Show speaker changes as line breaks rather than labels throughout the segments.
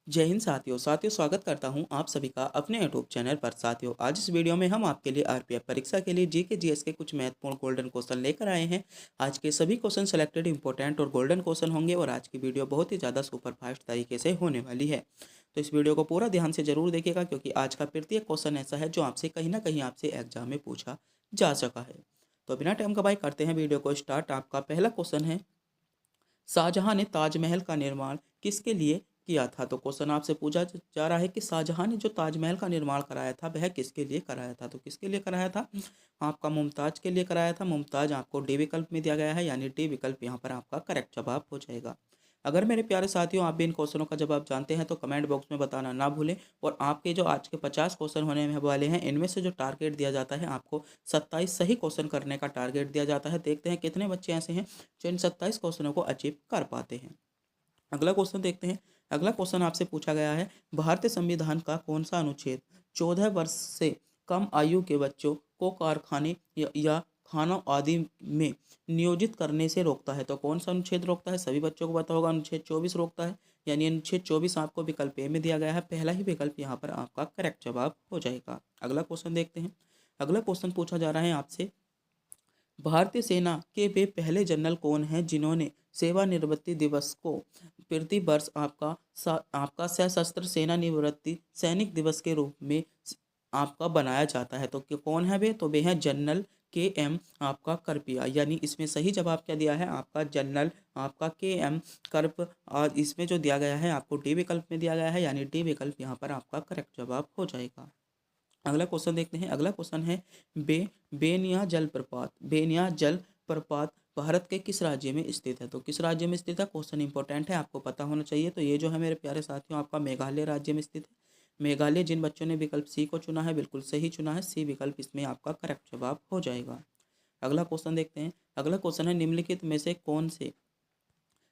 जय हिंद साथियों स्वागत करता हूं आप सभी का अपने यूट्यूब चैनल पर। साथियों, आज इस वीडियो में हम आपके लिए आरपीएफ परीक्षा के लिए जीके जीएस के कुछ महत्वपूर्ण गोल्डन क्वेश्चन लेकर आए हैं। आज के सभी क्वेश्चन सेलेक्टेड इंपॉर्टेंट और गोल्डन क्वेश्चन होंगे और आज की वीडियो बहुत ही ज़्यादा सुपर फास्ट तरीके से होने वाली है। तो इस वीडियो को पूरा ध्यान से जरूर देखिएगा, क्योंकि आज का प्रत्येक क्वेश्चन ऐसा है जो आपसे कहीं ना कहीं आपसे एग्जाम में पूछा जा सका है। तो बिना टाइम गवाए करते हैं वीडियो को स्टार्ट। आपका पहला क्वेश्चन है, शाहजहां ने ताजमहल का निर्माण किसके लिए किया था? तो क्वेश्चन आपसे पूछा जा रहा है कि शाहजहां ने जो ताजमहल का निर्माण कराया था वह किसके लिए कराया था? तो किसके लिए कराया था? आपका मुमताज के लिए कराया था। मुमताज आपको डी विकल्प में दिया गया है, यानी डी विकल्प यहाँ पर आपका करेक्ट जवाब हो जाएगा। अगर मेरे प्यारे साथियों आप भी इन क्वेश्चनों का जवाब जानते हैं तो कमेंट बॉक्स में बताना ना भूलें। और आपके जो आज के 50 क्वेश्चन होने वाले हैं, इनमें से जो टारगेट दिया जाता है आपको 27 सही क्वेश्चन करने का टारगेट दिया जाता है। देखते हैं कितने बच्चे ऐसे हैं जो इन 27 क्वेश्चनों को अचीव कर पाते हैं। अगला क्वेश्चन देखते हैं। अगला क्वेश्चन आपसे पूछा गया है, भारतीय संविधान का कौन सा अनुच्छेद 14 वर्ष से कम आयु के बच्चों को कारखाने या खानों आदि में नियोजित करने से रोकता है? तो कौन सा अनुच्छेद रोकता है? सभी बच्चों को पता होगा, अनुच्छेद 24 रोकता है। यानी अनुच्छेद 24 आपको विकल्प ए में दिया गया है। पहला ही विकल्प यहाँ पर आपका करेक्ट जवाब हो जाएगा। अगला क्वेश्चन देखते हैं। अगला क्वेश्चन पूछा जा रहा है आपसे, भारतीय सेना के वे पहले जनरल कौन हैं जिन्होंने सेवानिवृत्ति दिवस को प्रति वर्ष आपका सशस्त्र सेना निवृत्ति सैनिक दिवस के रूप में आपका बनाया जाता है? तो कौन है वे? तो वे हैं जनरल के एम आपका करपिया। यानी इसमें सही जवाब क्या दिया है? आपका जनरल आपका के एम कर्प। और इसमें जो दिया गया है आपको डी विकल्प में दिया गया है, यानी डी विकल्प यहाँ पर आपका करेक्ट जवाब हो जाएगा। अगला क्वेश्चन देखते हैं। अगला क्वेश्चन है, बे बेनिया जलप्रपात बेनिया जलप्रपात भारत के किस राज्य में स्थित है? तो किस राज्य में स्थित है? क्वेश्चन इंपॉर्टेंट है, आपको पता होना चाहिए। तो ये जो है मेरे प्यारे साथियों आपका मेघालय राज्य में स्थित है। मेघालय। जिन बच्चों ने विकल्प सी को चुना है बिल्कुल सही चुना है, सी विकल्प इसमें आपका करेक्ट जवाब हो जाएगा। अगला क्वेश्चन देखते हैं। अगला क्वेश्चन है, निम्नलिखित में से कौन से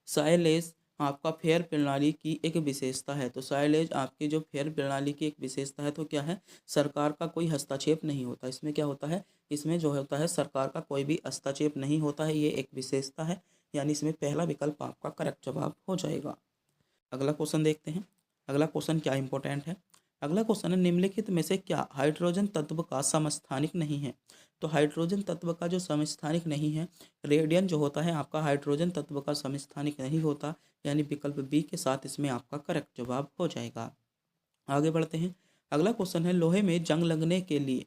साइलेज आपका फेयर प्रणाली की एक विशेषता है? तो साइलेज आपकी जो फेयर प्रणाली की एक विशेषता है तो क्या है? सरकार का कोई हस्तक्षेप नहीं होता। इसमें क्या होता है? इसमें जो होता है सरकार का कोई भी हस्तक्षेप नहीं होता है, ये एक विशेषता है। यानी इसमें पहला विकल्प आपका करेक्ट जवाब हो जाएगा। अगला क्वेश्चन देखते हैं। अगला क्वेश्चन क्या इंपॉर्टेंट है? अगला क्वेश्चन है, निम्नलिखित में से क्या हाइड्रोजन तत्व का समस्थानिक नहीं है? तो हाइड्रोजन तत्व का जो समस्थानिक नहीं है, रेडियन जो होता है आपका हाइड्रोजन तत्व का समस्थानिक नहीं होता। यानी विकल्प बी के साथ इसमें आपका करेक्ट जवाब हो जाएगा। आगे बढ़ते हैं। अगला क्वेश्चन है, लोहे में जंग लगने के लिए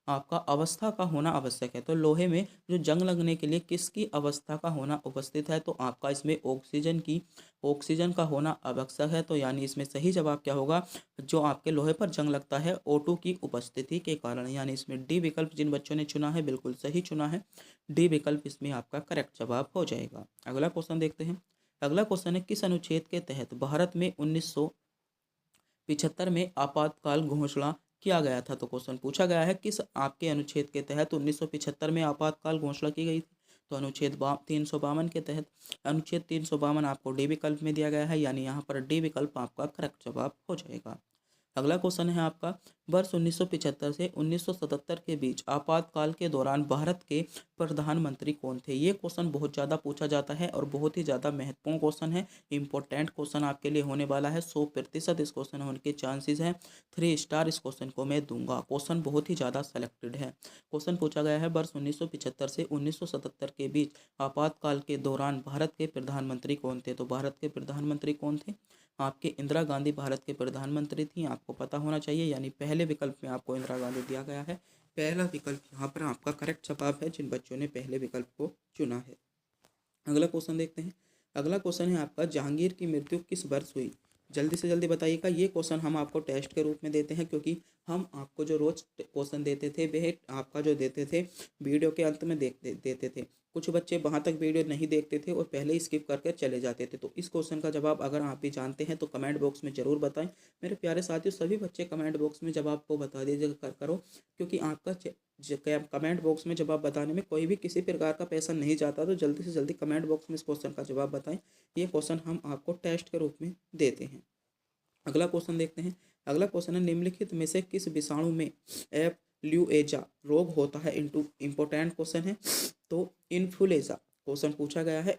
आपका अवस्था का होना आवश्यक है? तो लोहे में जो जंग लगने के लिए किसकी अवस्था का होना उपस्थित है? तो आपका इसमें ऑक्सीजन का होना आवश्यक है। तो यानी इसमें सही जवाब क्या होगा? जो आपके लोहे पर जंग लगता है O2 की उपस्थिति के कारण। यानी इसमें डी विकल्प जिन बच्चों ने चुना है बिल्कुल सही चुना है, डी विकल्प इसमें आपका करेक्ट जवाब हो जाएगा। अगला क्वेश्चन देखते हैं। अगला क्वेश्चन है, किस अनुच्छेद के तहत भारत में 1975 में आपातकाल घोषणा किया गया था? तो क्वेश्चन पूछा गया है, किस आपके अनुच्छेद के तहत 1975 में आपातकाल घोषणा की गई थी? तो अनुच्छेद 352 के तहत। अनुच्छेद 352 आपको डी विकल्प में दिया गया है, यानी यहाँ पर डी विकल्प आपका करेक्ट जवाब हो जाएगा। अगला क्वेश्चन है आपका, वर्ष 1975 से 1977 के बीच आपातकाल के दौरान भारत के प्रधानमंत्री कौन थे? ये क्वेश्चन बहुत ज़्यादा पूछा जाता है और बहुत ही ज़्यादा महत्वपूर्ण क्वेश्चन है। इंपॉर्टेंट क्वेश्चन आपके लिए होने वाला है। 100% इस क्वेश्चन होने के चांसेस हैं। 3 स्टार इस क्वेश्चन को मैं दूंगा। क्वेश्चन बहुत ही ज़्यादा सेलेक्टेड है। क्वेश्चन पूछा गया है, वर्ष 1975 से 1977 के बीच आपातकाल के दौरान भारत के प्रधानमंत्री कौन थे? तो भारत के प्रधानमंत्री कौन थे? आपके इंदिरा गांधी भारत के प्रधानमंत्री थी, आपको पता होना चाहिए। यानी पहले विकल्प में आपको इंदिरा गांधी दिया गया है। पहला विकल्प यहाँ पर आपका करेक्ट जवाब है जिन बच्चों ने पहले विकल्प को चुना है। अगला क्वेश्चन देखते हैं। अगला क्वेश्चन है आपका, जहांगीर की मृत्यु किस वर्ष हुई? जल्दी से जल्दी बताइएगा। ये क्वेश्चन हम आपको टेस्ट के रूप में देते हैं, क्योंकि हम आपको जो रोज क्वेश्चन देते थे वह आपका जो देते थे वीडियो के अंत में देते थे। कुछ बच्चे वहां तक वीडियो नहीं देखते थे और पहले ही स्किप करके चले जाते थे। तो इस क्वेश्चन का जवाब अगर आप भी जानते हैं तो कमेंट बॉक्स में जरूर बताएं। मेरे प्यारे साथियों, सभी बच्चे कमेंट बॉक्स में जवाब को बता दीजिए करो, क्योंकि आपका कमेंट बॉक्स में जवाब बताने में कोई भी किसी प्रकार का पैसा नहीं जाता। तो जल्दी से जल्दी कमेंट बॉक्स में इस क्वेश्चन का जवाब बताएं। ये क्वेश्चन हम आपको टेस्ट के रूप में देते हैं। अगला क्वेश्चन देखते हैं। अगला क्वेश्चन है, निम्नलिखित में से किस विषाणु में एफ्लुएजा रोग होता है? इंपॉर्टेंट क्वेश्चन है। तो इन्फ्लुएजा क्वेश्चन पूछा गया है।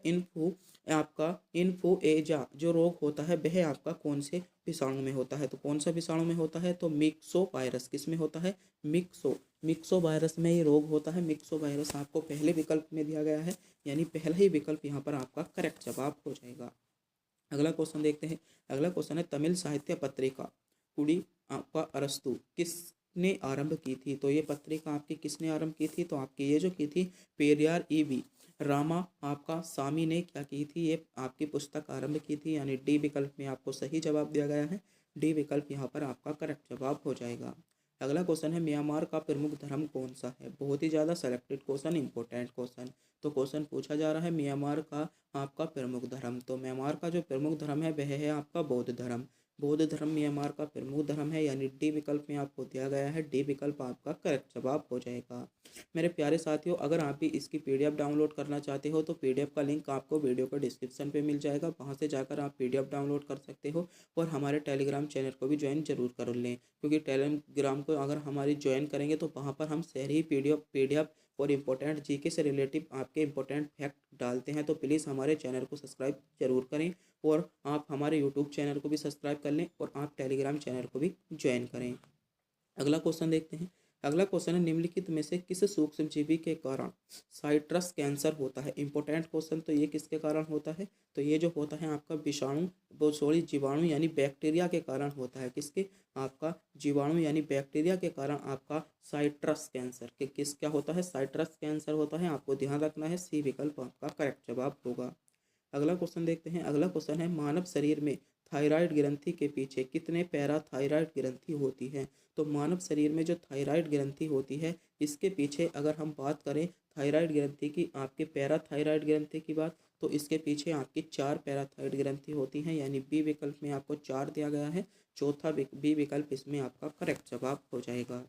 आपका इन्फ्लुएंजा जो रोग होता है वह आपका कौन से विषाणु में होता है, तो कौन सा विषाणु में होता है, तो मिक्सो वायरस किस में होता है, मिक्सो वायरस में ये रोग होता है। मिक्सो वायरस आपको पहले विकल्प में दिया गया है, यानी पहला ही विकल्प यहाँ पर आपका करेक्ट जवाब हो जाएगा। अगला क्वेश्चन देखते हैं। अगला क्वेश्चन है तमिल साहित्य पत्रिका कुड़ी आपका अरस्तु किसने आरंभ की थी, तो ये पत्रिका आपकी किसने आरंभ की थी, तो आपकी ये जो की थी पेरियार ईवी रामा आपका सामी ने क्या की थी, ये आपकी पुस्तक आरंभ की थी, यानी डी विकल्प में आपको सही जवाब दिया गया है। डी विकल्प यहाँ पर आपका करेक्ट जवाब हो जाएगा। अगला क्वेश्चन है म्यांमार का प्रमुख धर्म कौन सा है, बहुत ही ज़्यादा सेलेक्टेड क्वेश्चन, इंपॉर्टेंट क्वेश्चन। तो क्वेश्चन पूछा जा रहा है म्यांमार का आपका प्रमुख धर्म, तो म्यांमार का जो प्रमुख धर्म है वह है आपका बौद्ध धर्म। बौद्ध धर्म म्यांमार का प्रमुख धर्म है, यानी डी विकल्प में आपको दिया गया है। डी विकल्प आपका करेक्ट जवाब हो जाएगा। मेरे प्यारे साथियों, अगर आप भी इसकी पीडीएफ डाउनलोड करना चाहते हो तो पीडीएफ का लिंक आपको वीडियो के डिस्क्रिप्शन पे मिल जाएगा, वहाँ से जाकर आप पीडीएफ डाउनलोड कर सकते हो। और हमारे टेलीग्राम चैनल को भी ज्वाइन जरूर कर लें, क्योंकि टेलीग्राम को अगर हमारी ज्वाइन करेंगे तो वहाँ पर हम शहरी पीडीएफ और इम्पोर्टेंट जीके से रिलेटिव आपके इम्पोर्टेंट फैक्ट डालते हैं। तो प्लीज़ हमारे चैनल को सब्सक्राइब जरूर करें, और आप हमारे यूट्यूब चैनल को भी सब्सक्राइब कर लें, और आप टेलीग्राम चैनल को भी ज्वाइन करें। अगला क्वेश्चन देखते हैं। अगला क्वेश्चन है निम्नलिखित में से किस सूक्ष्म जीवी के कारण साइट्रस कैंसर होता है। इंपॉर्टेंट क्वेश्चन, तो ये किसके कारण होता है, तो ये जो होता है आपका जीवाणु यानी बैक्टीरिया के कारण होता है। किसके, आपका जीवाणु यानी बैक्टीरिया के कारण आपका साइट्रस कैंसर के क्या होता है, साइट्रस कैंसर होता है। आपको ध्यान रखना है, सी विकल्प आपका करेक्ट जवाब होगा। अगला क्वेश्चन देखते हैं। अगला क्वेश्चन है मानव शरीर में थायराइड ग्रंथि के पीछे कितने पैराथायराइड ग्रंथि होती है। तो मानव शरीर में जो थायराइड ग्रंथि होती है, इसके पीछे अगर हम बात करें थायराइड ग्रंथि की, आपके पैराथायराइड ग्रंथि की बात, तो इसके पीछे आपकी 4 पैराथायराइड ग्रंथि होती हैं, यानी बी विकल्प में आपको 4 दिया गया है। चौथा बी विकल्प इसमें आपका करेक्ट जवाब हो जाएगा।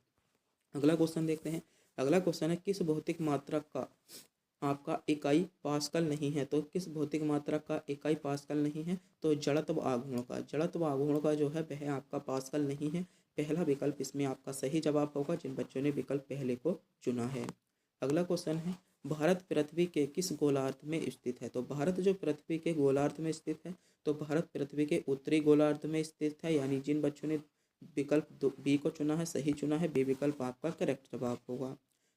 अगला क्वेश्चन देखते हैं। अगला क्वेश्चन है किस भौतिक मात्रक का आपका इकाई पास्कल नहीं है, तो किस भौतिक मात्रक का इकाई पास्कल नहीं है, तो जड़त्व आघूर्ण का। जड़त्व आघूर्ण का जो है वह आपका पास्कल नहीं है। पहला विकल्प इसमें आपका सही जवाब होगा, जिन बच्चों ने विकल्प पहले को चुना है। अगला क्वेश्चन है भारत पृथ्वी के किस गोलार्ध में स्थित है, तो भारत जो पृथ्वी के गोलार्ध में स्थित है, तो भारत पृथ्वी के उत्तरी गोलार्ध में स्थित है, यानी जिन बच्चों ने विकल्प बी को चुना है, सही चुना है, बी विकल्प आपका करेक्ट जवाब होगा।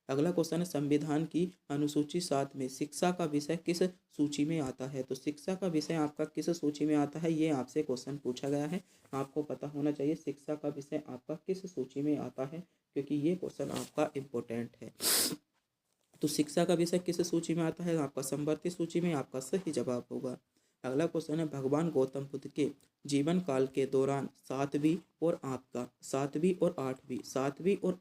अगला क्वेश्चन है संविधान की अनुसूची 7 में शिक्षा का विषय किस सूची में आता है, तो शिक्षा का विषय आपका किस सूची में आता है, ये आपसे क्वेश्चन पूछा गया है। आपको पता होना चाहिए शिक्षा का विषय आपका किस सूची में आता है, क्योंकि ये क्वेश्चन आपका इम्पोर्टेंट है। तो शिक्षा का विषय किस सूची में आता है, आपका समवर्ती सूची में आपका सही जवाब होगा। अगला क्वेश्चन है भगवान गौतम बुद्ध के जीवन काल के दौरान सातवीं और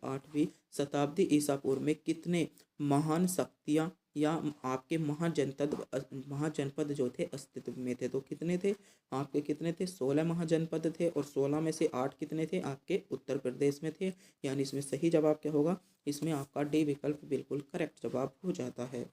आठवीं शताब्दी ईसा पूर्व में कितने महान शक्तियाँ या आपके महाजनपद जो थे अस्तित्व में थे, तो कितने थे आपके, कितने थे, 16 महाजनपद थे, और 16 में से 8 कितने थे आपके उत्तर प्रदेश में थे, यानी इसमें सही जवाब क्या होगा, इसमें आपका डी विकल्प बिल्कुल करेक्ट जवाब हो जाता है।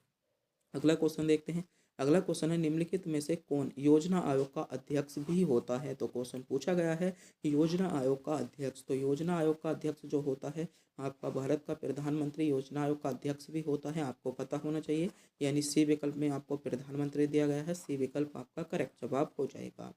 अगला क्वेश्चन देखते हैं। अगला क्वेश्चन है निम्नलिखित में से कौन योजना आयोग का अध्यक्ष भी होता है, तो क्वेश्चन पूछा गया है योजना आयोग का अध्यक्ष, तो योजना आयोग का अध्यक्ष जो होता है आपका भारत का प्रधानमंत्री योजना आयोग का अध्यक्ष भी होता है, आपको पता होना चाहिए, यानी सी विकल्प में आपको प्रधानमंत्री दिया गया है, सी विकल्प आपका करेक्ट जवाब हो जाएगा।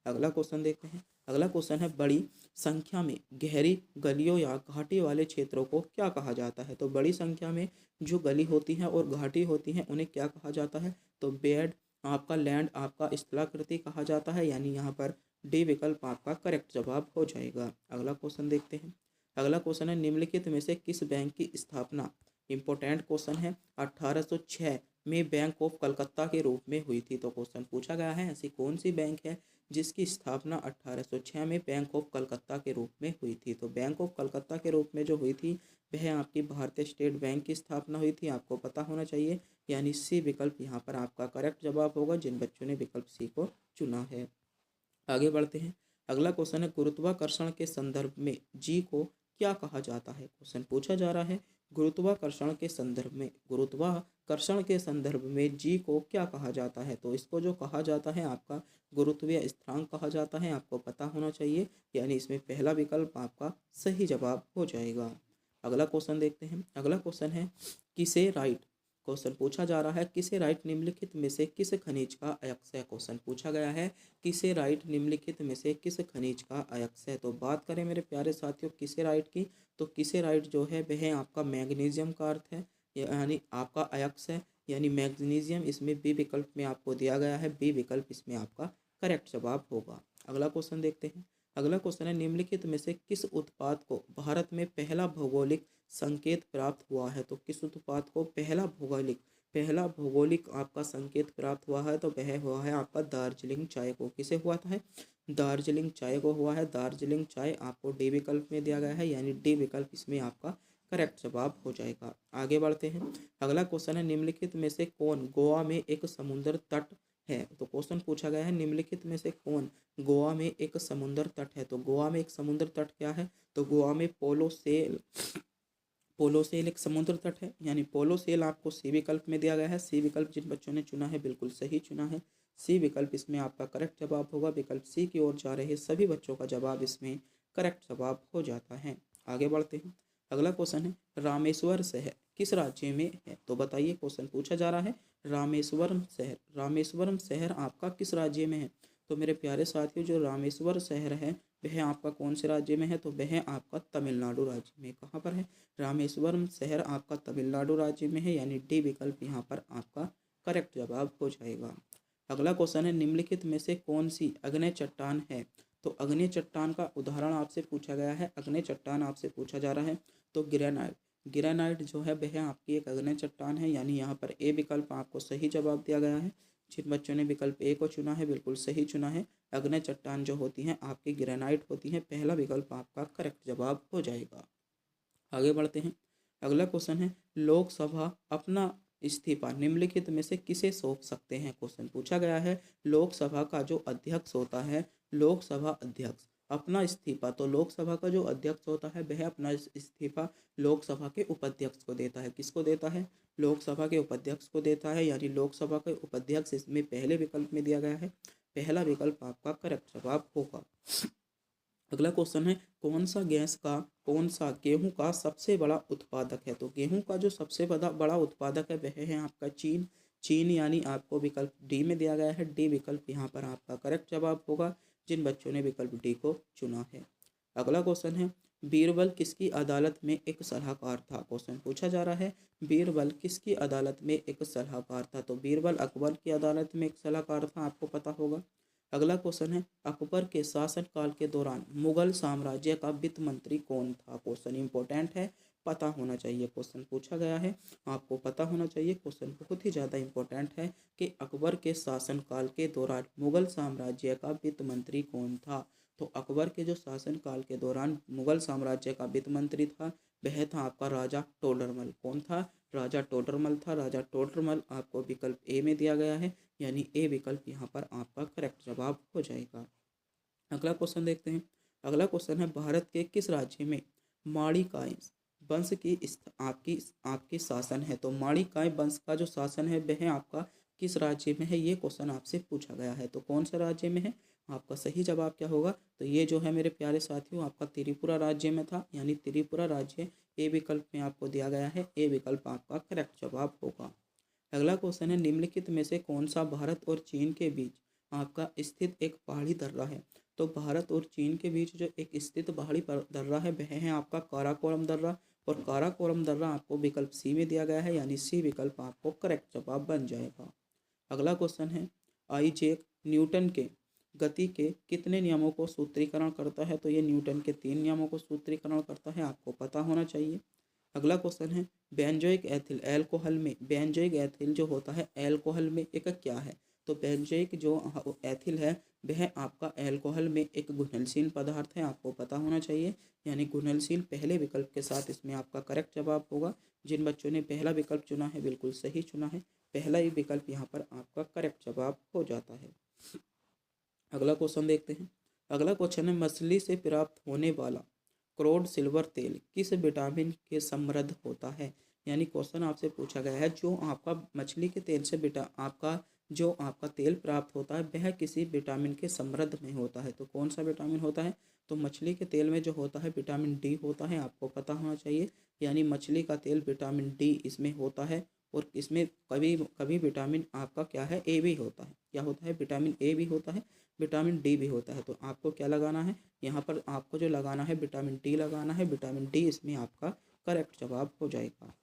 अगला क्वेश्चन देखते हैं। अगला क्वेश्चन है बड़ी संख्या में गहरी गलियों या घाटी वाले क्षेत्रों को क्या कहा जाता है, तो बड़ी संख्या में जो गली होती हैं और घाटी होती हैं उन्हें क्या कहा जाता है, तो बेड आपका लैंड आपका स्थलाकृति कहा जाता है, यानी यहाँ पर डी विकल्प आपका करेक्ट जवाब हो जाएगा। अगला क्वेश्चन देखते हैं। अगला क्वेश्चन है निम्नलिखित में से किस बैंक की स्थापना, इंपॉर्टेंट क्वेश्चन है, 1806 में बैंक ऑफ कलकत्ता के रूप में हुई थी, तो क्वेश्चन पूछा गया है ऐसी कौन सी बैंक है जिसकी स्थापना 1806 में बैंक ऑफ कलकत्ता के रूप में हुई थी, तो बैंक ऑफ कलकत्ता के रूप में जो हुई थी वह आपकी भारतीय स्टेट बैंक की स्थापना हुई थी, आपको पता होना चाहिए, यानी सी विकल्प यहाँ पर आपका करेक्ट जवाब होगा, जिन बच्चों ने विकल्प सी को चुना है। आगे बढ़ते हैं। अगला क्वेश्चन है गुरुत्वाकर्षण के संदर्भ में जी को क्या कहा जाता है, क्वेश्चन पूछा जा रहा है गुरुत्वाकर्षण के संदर्भ में जी को क्या कहा जाता है, तो इसको जो कहा जाता है आपका गुरुत्वीय स्थिरांक कहा जाता है, आपको पता होना चाहिए, यानी इसमें पहला विकल्प आपका सही जवाब हो जाएगा। अगला क्वेश्चन देखते हैं। अगला क्वेश्चन है किसे राइट क्वेश्चन पूछा जा रहा है किसे राइट निम्नलिखित में से किस खनिज का अयस्क है। क्वेश्चन पूछा गया है किसे राइट निम्नलिखित में से किस खनिज का अयस्क है। तो बात करें मेरे प्यारे साथियों किसे राइट की, तो किसे राइट जो है वह आपका मैग्नीशियम का अर्थ है, यानी आपका अयस्क है यानी मैग्नीशियम। इसमें बी विकल्प में आपको दिया गया है, बी विकल्प इसमें आपका करेक्ट जवाब होगा। अगला क्वेश्चन देखते हैं। अगला क्वेश्चन है निम्नलिखित में से किस उत्पाद को भारत में पहला भौगोलिक संकेत प्राप्त हुआ है। तो किस उत्पाद को पहला भौगोलिक आपका संकेत प्राप्त हुआ है, तो वह हुआ है आपका दार्जिलिंग चाय को। किसे हुआ था है, दार्जिलिंग चाय को हुआ है। दार्जिलिंग चाय आपको डी विकल्प में दिया गया है, यानी डी विकल्प इसमें आपका करेक्ट जवाब हो जाएगा। आगे बढ़ते हैं। अगला क्वेश्चन है निम्नलिखित में से कौन गोवा में एक समुद्र तट है। तो क्वेश्चन पूछा गया है निम्नलिखित में से कौन गोवा में एक समुद्र तट है। तो गोवा में एक समुद्र तट क्या है, तो गोवा में पोलो सेल एक समुद्र तट है, यानी पोलो सेल आपको सी विकल्प में दिया गया है। सी विकल्प जिन बच्चों ने चुना है बिल्कुल सही चुना है, सी विकल्प इसमें आपका करेक्ट जवाब होगा। विकल्प सी की ओर जा रहे सभी बच्चों का जवाब इसमें करेक्ट जवाब हो जाता है। आगे बढ़ते हैं। अगला क्वेश्चन है रामेश्वर शहर किस राज्य में है। तो बताइए, क्वेश्चन पूछा जा रहा है रामेश्वरम शहर आपका किस राज्य में है। तो मेरे प्यारे साथियों जो रामेश्वर शहर है वह आपका कौन से राज्य में है, तो वह आपका तमिलनाडु राज्य में। कहाँ पर है, रामेश्वरम शहर आपका तमिलनाडु राज्य में है, यानी डी विकल्प यहाँ पर आपका करेक्ट जवाब हो जाएगा। अगला क्वेश्चन है निम्नलिखित में से कौन सी अग्नेय चट्टान है। तो अग्नेय चट्टान का उदाहरण आपसे पूछा गया है, अग्नेय चट्टान आपसे पूछा जा रहा है। तो ग्रेनाइट जो है वह आपकी एक अग्नेय चट्टान है, यानी यहाँ पर ए विकल्प आपको सही जवाब दिया गया है। जिन बच्चों ने विकल्प ए को चुना है बिल्कुल सही चुना है। अग्नेय चट्टान जो होती हैं आपकी ग्रेनाइट होती हैं, पहला विकल्प आपका करेक्ट जवाब हो जाएगा। आगे बढ़ते हैं। अगला क्वेश्चन है लोकसभा अपना इस्तीफा निम्नलिखित में से किसे सौंप सकते हैं। क्वेश्चन पूछा गया है लोकसभा का जो अध्यक्ष होता है, लोकसभा अध्यक्ष अपना इस्तीफा, तो लोकसभा का जो अध्यक्ष होता है वह अपना इस्तीफा लोकसभा के उपाध्यक्ष को देता है। किसको देता है, लोकसभा के उपाध्यक्ष को देता है, यानी लोकसभा के उपाध्यक्ष इसमें पहले विकल्प में दिया गया है, पहला विकल्प आपका करेक्ट जवाब होगा। अगला क्वेश्चन है कौन सा गेहूं का सबसे बड़ा उत्पादक है। तो गेहूं का जो सबसे बड़ा उत्पादक है वह है आपका चीन, यानी आपको विकल्प डी में दिया गया है, डी विकल्प यहाँ पर आपका करेक्ट जवाब होगा जिन बच्चों ने विकल्प डी को चुना है। अगला क्वेश्चन है बीरबल किसकी अदालत में एक सलाहकार था। क्वेश्चन पूछा जा रहा है बीरबल किसकी अदालत में एक सलाहकार था। तो बीरबल अकबर की अदालत में एक सलाहकार था, आपको पता होगा। अगला क्वेश्चन है अकबर के शासनकाल के दौरान मुगल साम्राज्य का वित्त मंत्री कौन था। क्वेश्चन इंपॉर्टेंट है, पता होना चाहिए। क्वेश्चन पूछा गया है, आपको पता होना चाहिए। क्वेश्चन बहुत ही ज़्यादा इंपॉर्टेंट है कि अकबर के शासनकाल के दौरान मुगल साम्राज्य का वित्त मंत्री कौन था। तो अकबर के जो शासनकाल के दौरान मुगल साम्राज्य का वित्त मंत्री था वह था आपका राजा टोडरमल। कौन था, राजा टोडरमल था। राजा टोडरमल आपको विकल्प ए में दिया गया है, यानी ए विकल्प यहाँ पर आपका करेक्ट जवाब हो जाएगा। अगला क्वेश्चन देखते हैं। अगला क्वेश्चन है भारत के किस राज्य में माणिकाय वंश की आपकी शासन है। तो माणिकाय वंश का जो शासन है वह आपका किस राज्य में है, ये क्वेश्चन आपसे पूछा गया है। तो कौन से राज्य में है, आपका सही जवाब क्या होगा, तो ये जो है मेरे प्यारे साथियों आपका त्रिपुरा राज्य में था, यानी त्रिपुरा राज्य ए विकल्प में आपको दिया गया है, ए विकल्प आपका करेक्ट जवाब होगा। अगला क्वेश्चन है निम्नलिखित में से कौन सा भारत और चीन के बीच आपका स्थित एक पहाड़ी दर्रा है। तो भारत और चीन के बीच जो एक स्थित पहाड़ी दर्रा है वह है आपका काराकोरम दर्रा, और काराकोरम दर्रा आपको विकल्प सी में दिया गया है, यानी सी विकल्प आपको करेक्ट जवाब बन जाएगा। अगला क्वेश्चन है आइजैक न्यूटन के गति के कितने नियमों को सूत्रीकरण करता है। तो ये न्यूटन के 3 नियमों को सूत्रीकरण करता है, आपको पता होना चाहिए। अगला क्वेश्चन है बेंजोइक एथिल एल्कोहल में, बेंजोइक एथिल जो होता है एल्कोहल में एक क्या है। तो बेंजोइक जो एथिल है वह आपका एल्कोहल में एक घुलनशील पदार्थ है, आपको पता होना चाहिए, यानी घुलनशील पहले विकल्प के साथ इसमें आपका करेक्ट जवाब होगा। जिन बच्चों ने पहला विकल्प चुना है बिल्कुल सही चुना है, पहला ही विकल्प यहाँ पर आपका करेक्ट जवाब हो जाता है। अगला क्वेश्चन देखते हैं। अगला क्वेश्चन है मछली से प्राप्त होने वाला क्रोड सिल्वर तेल किस विटामिन के समृद्ध होता है। यानी क्वेश्चन आपसे पूछा गया है जो आपका मछली के तेल से आपका तेल प्राप्त होता है वह किसी विटामिन के समृद्ध में होता है। तो कौन सा विटामिन होता है, तो मछली के तेल में जो होता है विटामिन डी होता है, आपको पता होना चाहिए, यानी मछली का तेल विटामिन डी इसमें होता है। और इसमें कभी कभी विटामिन आपका क्या है, ए भी होता है। क्या होता है, विटामिन ए भी होता है, विटामिन डी भी होता है। तो आपको क्या लगाना है, यहाँ पर आपको जो लगाना है विटामिन डी लगाना है। विटामिन डी इसमें आपका करेक्ट जवाब हो जाएगा।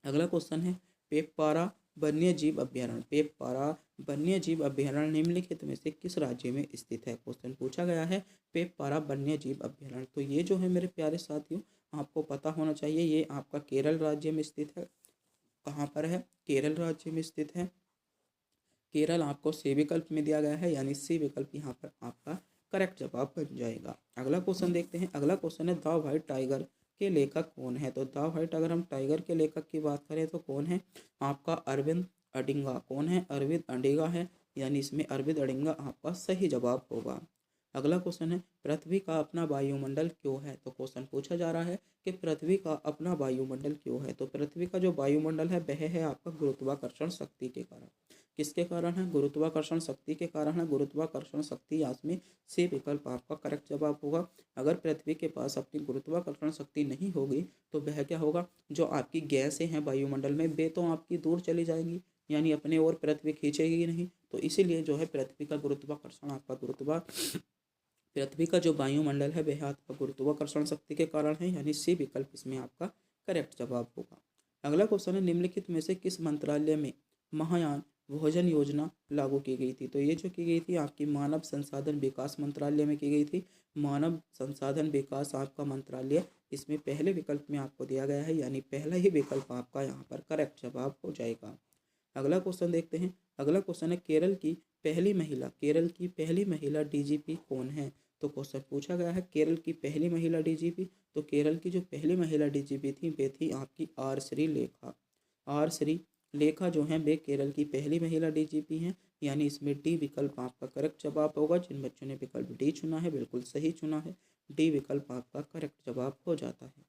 अगला क्वेश्चन है, पेपपारा वन्यजीव अभ्यारण्य, पेपपारा वन्यजीव अभ्यारण्य निम्नलिखित में से किस राज्य में स्थित है। क्वेश्चन पूछा गया है पेपपारा वन्यजीव अभ्यारण्य। तो ये जो है मेरे प्यारे साथियों, आपको पता होना चाहिए, ये आपका केरल राज्य में स्थित है। कहाँ पर है, केरल राज्य में स्थित है। केरल आपको सी विकल्प में दिया गया है, यानी सी विकल्प यहाँ पर आपका करेक्ट जवाब बन जाएगा। अगला क्वेश्चन देखते हैं। अगला क्वेश्चन है, द व्हाइट टाइगर के लेखक कौन है। तो द व्हाइट, अगर हम टाइगर के लेखक की बात करें तो कौन है, आपका अरविंद अडिगा। कौन है, अरविंद अडिगा है, यानी इसमें अरविंद अडिगा आपका सही जवाब होगा। अगला क्वेश्चन है, पृथ्वी का अपना वायुमंडल क्यों है। तो क्वेश्चन पूछा जा रहा है कि पृथ्वी का अपना वायुमंडल क्यों है। तो पृथ्वी का जो वायुमंडल है वह है आपका गुरुत्वाकर्षण शक्ति के कारण। किसके कारण है, गुरुत्वाकर्षण शक्ति के कारण है। गुरुत्वाकर्षण शक्ति में से विकल्प आपका करेक्ट जवाब होगा। अगर पृथ्वी के पास अपनी गुरुत्वाकर्षण शक्ति नहीं होगी तो वह क्या होगा, जो आपकी गैसें हैं वायुमंडल में वे तो आपकी दूर चली जाएंगी, यानी अपने ओर पृथ्वी खींचेगी नहीं। तो इसीलिए जो है पृथ्वी का गुरुत्वाकर्षण आपका पृथ्वी का जो वायुमंडल है वह आपका गुरुत्वाकर्षण शक्ति के कारण है, यानी सी विकल्प इसमें आपका करेक्ट जवाब होगा। अगला क्वेश्चन है, निम्नलिखित में से किस मंत्रालय में महायान भोजन योजना लागू की गई थी। तो ये जो की गई थी आपकी मानव संसाधन विकास मंत्रालय में की गई थी। मानव संसाधन विकास आपका मंत्रालय, इसमें पहले विकल्प में आपको दिया गया है, यानी पहला ही विकल्प आपका यहाँ पर करेक्ट जवाब हो जाएगा। अगला क्वेश्चन देखते हैं। अगला क्वेश्चन है, केरल की पहली महिला डीजीपी कौन है। तो क्वेश्चन पूछा गया है केरल की पहली महिला डीजीपी। तो केरल की जो पहली महिला डीजीपी थी वे थी आपकी आर श्रीलेखा। आर श्रीलेखा जो है वे केरल की पहली महिला डीजीपी हैं, यानी इसमें डी विकल्प आपका करेक्ट जवाब होगा। जिन बच्चों ने विकल्प डी चुना है बिल्कुल सही चुना है, डी विकल्प आपका करेक्ट जवाब हो जाता है।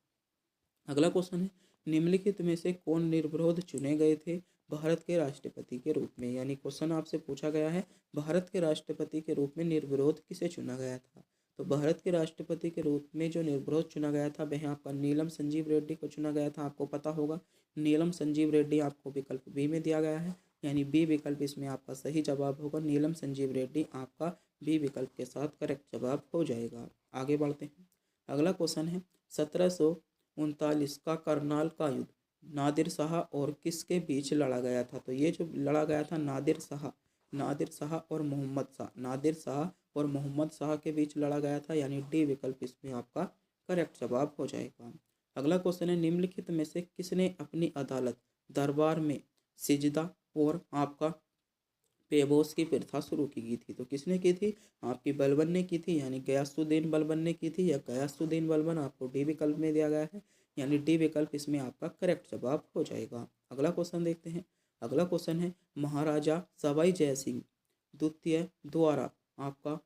अगला क्वेश्चन है, निम्नलिखित में से कौन निर्विरोध चुने गए थे भारत के राष्ट्रपति के रूप में। यानी क्वेश्चन आपसे पूछा गया है भारत के राष्ट्रपति के रूप में निर्विरोध किसे चुना गया था। तो भारत के राष्ट्रपति के रूप में जो निर्विरोध चुना गया था वह आपका नीलम संजीव रेड्डी को चुना गया था। आपको पता होगा नीलम संजीव रेड्डी आपको विकल्प बी में दिया गया है, यानी बी विकल्प इसमें आपका सही जवाब होगा। नीलम संजीव रेड्डी आपका बी विकल्प के साथ करेक्ट जवाब हो जाएगा। आगे बढ़ते हैं। अगला क्वेश्चन है, 1739 का करनाल का युद्ध नादिर शाह और किसके बीच लड़ा गया था। तो ये जो लड़ा गया था नादिर शाह और मोहम्मद शाह के बीच लड़ा गया था, यानी डी विकल्प इसमें आपका करेक्ट जवाब हो जाएगा। अगला क्वेश्चन है, निम्नलिखित में से किसने अपनी अदालत दरबार में सिजदा और आपका पेबोस की प्रथा शुरू की गई थी। तो किसने की थी, आपकी बलबन ने की थी, यानी गयासुद्दीन बलबन ने की थी, या गयासुद्दीन बलबन आपको डी विकल्प में दिया गया है, यानी डी विकल्प इसमें आपका करेक्ट जवाब हो जाएगा। अगला क्वेश्चन देखते हैं। अगला क्वेश्चन है, महाराजा सवाई जय सिंह द्वितीय द्वारा आपका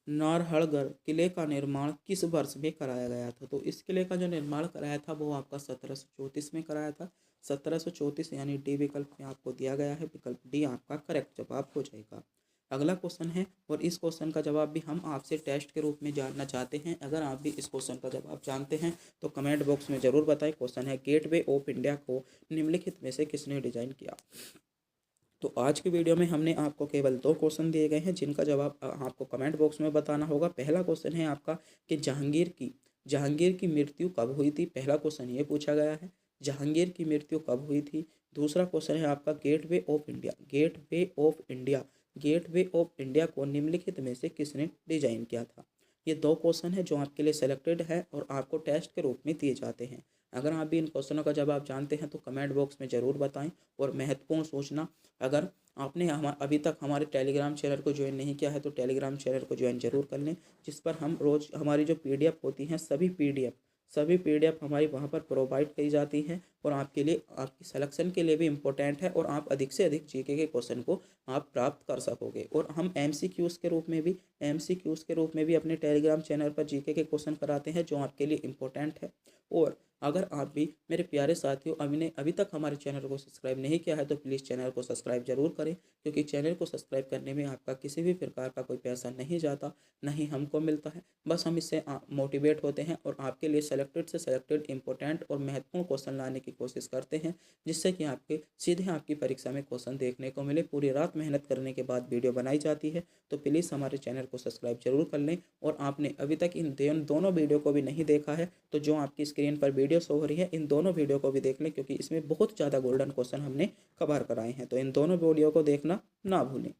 नारहड़गढ़ किले का निर्माण किस वर्ष में कराया गया था। तो इस किले का जो निर्माण कराया था वो आपका 1734 में कराया था। 1734 यानी डी विकल्प में आपको दिया गया है, विकल्प डी आपका करेक्ट जवाब हो जाएगा। अगला क्वेश्चन है, और इस क्वेश्चन का जवाब भी हम आपसे टेस्ट के रूप में जानना चाहते हैं। अगर आप भी इस क्वेश्चन का जवाब जानते हैं तो कमेंट बॉक्स में ज़रूर बताएं। क्वेश्चन है, गेटवे ऑफ इंडिया को निम्नलिखित में से किसने डिजाइन किया। तो आज की वीडियो में हमने आपको केवल 2 क्वेश्चन दिए गए हैं जिनका जवाब आपको कमेंट बॉक्स में बताना होगा। पहला क्वेश्चन है आपका कि जहांगीर की मृत्यु कब हुई थी। पहला क्वेश्चन ये पूछा गया है, जहांगीर की मृत्यु कब हुई थी। दूसरा क्वेश्चन है आपका गेटवे ऑफ इंडिया को निम्नलिखित में से किसने डिजाइन किया था। ये 2 क्वेश्चन है जो आपके लिए सेलेक्टेड है और आपको टेस्ट के रूप में दिए जाते हैं। अगर आप भी इन क्वेश्चनों का जवाब जानते हैं तो कमेंट बॉक्स में ज़रूर बताएं। और महत्वपूर्ण सूचना, अगर आपने अभी तक हमारे टेलीग्राम चैनल को ज्वाइन नहीं किया है तो टेलीग्राम चैनल को ज्वाइन जरूर कर लें, जिस पर हम रोज़ हमारी जो PDF होती हैं सभी PDF हमारी वहाँ पर प्रोवाइड की जाती हैं और आपके लिए आपकी सिलेक्शन के लिए भी इम्पोर्टेंट है और आप अधिक से अधिक जीके के क्वेश्चन को आप प्राप्त कर सकोगे। और हम MCQs के रूप में भी अपने टेलीग्राम चैनल पर जीके के क्वेश्चन कराते हैं जो आपके लिए इम्पोर्टेंट है। और अगर आप भी मेरे प्यारे साथियों अभी तक हमारे चैनल को सब्सक्राइब नहीं किया है तो प्लीज़ चैनल को सब्सक्राइब जरूर करें, क्योंकि चैनल को सब्सक्राइब करने में आपका किसी भी प्रकार का कोई पैसा नहीं जाता, ना ही हमको मिलता है। बस हम इससे मोटिवेट होते हैं और आपके लिए सेलेक्टेड इंपॉर्टेंट और महत्वपूर्ण क्वेश्चन लाने की कोशिश करते हैं, जिससे कि आपके सीधे आपकी परीक्षा में क्वेश्चन देखने को मिले। पूरी रात मेहनत करने के बाद वीडियो बनाई जाती है, तो प्लीज़ हमारे चैनल को सब्सक्राइब जरूर कर लें। और आपने अभी तक इन दोनों वीडियो को भी नहीं देखा है, तो जो आपकी स्क्रीन पर वीडियो शो हो रही है, इन दोनों वीडियो को भी देख लें, क्योंकि इसमें बहुत ज़्यादा गोल्डन क्वेश्चन हमने कवर कराए हैं। तो इन दोनों वीडियो को देखना ना भूलें।